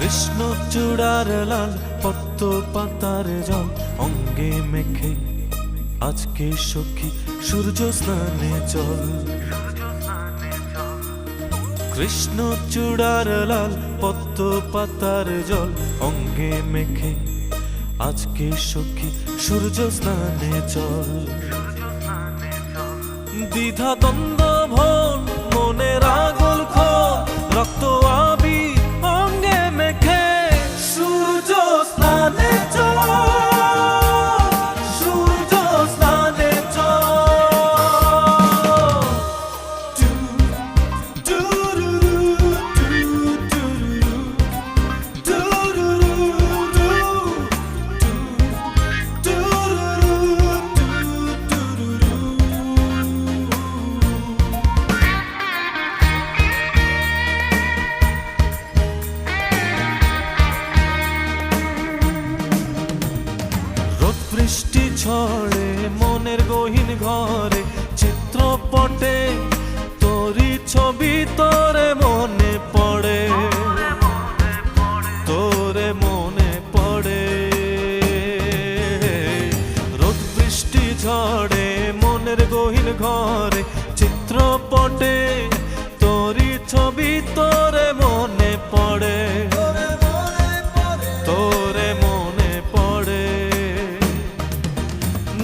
কৃষ্ণ চূড়ার লাল পদ্ম পাতার জল অঙ্গে মেখে আজকে সখী সূর্য স্নানে চল। কৃষ্ণ চূড়ার লাল পদ্ম পাতার জল অঙ্গে মেখে আজকে সখী সূর্য স্নানে চল। দ্বিধা দ্বন্দ্ব ভোল মনের আগুল খোল রক্ত আবির অঙ্গে মেখে সূর্য স্নানে চল, সূর্য স্নানে চল। বৃষ্টি ঝড়ে মনের গহীন ঘরে চিত্রপটে তোরি ছবি তোরে মনে পড়ে, তোরে মনে পড়ে। রোদ বৃষ্টি ঝড়ে মনের গহীন ঘরে চিত্রপটে তোরি ছবি তোরে মনে পড়ে, তোরে মনে পড়ে।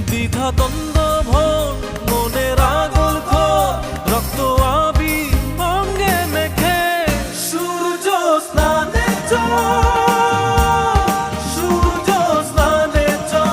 দ্বিধা দ্বন্দ্ব ভোল মনের আগুল খোল রক্ত আবির অঙ্গে মেখে সূর্য স্নানে চল, সূর্য স্নানে চল।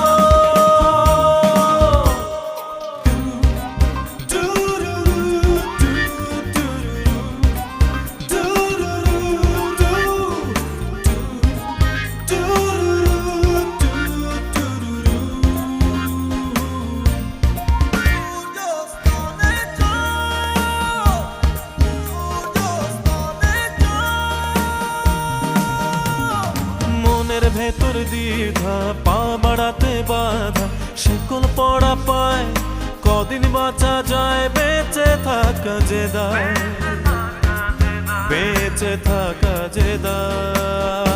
ভেতর দ্বিধা পা বাড়াতে বাধা শিকল পড়া পায় কদিন বাঁচা যায় বেঁচে থাকা যে দায়, বেঁচে থাকা যে দায়।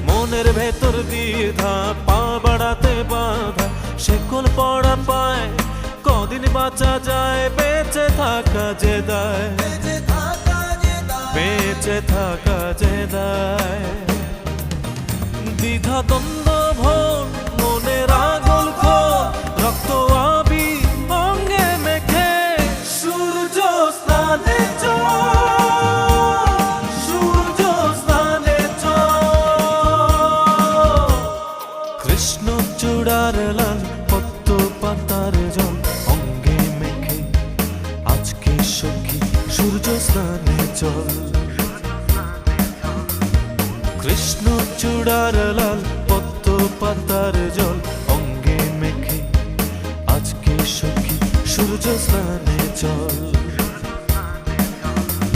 মনের ভেতর দ্বিধা পা বাড়াতে বাধা শিকল পড়া পায় কদিন বাঁচা যায় বেঁচে থাকা যে দায়, বেঁচে থাকা যে দায়। দ্বিধা দ্বন্দ্ব ভোল মনের আগুল খোল রক্ত আবির অঙ্গে মেখে সূর্য স্নানে চল, সূর্য স্নানে চল। কৃষ্ণ চূড়ার লাল পদ্ম পাতার জল অঙ্গে মেখে আজকে সখী সূর্য স্নানে চল। কৃষ্ণ চূড়ার লাল পদ্ম পাতার জল অঙ্গে মেখে আজকে সখী সূর্য স্নানে চল।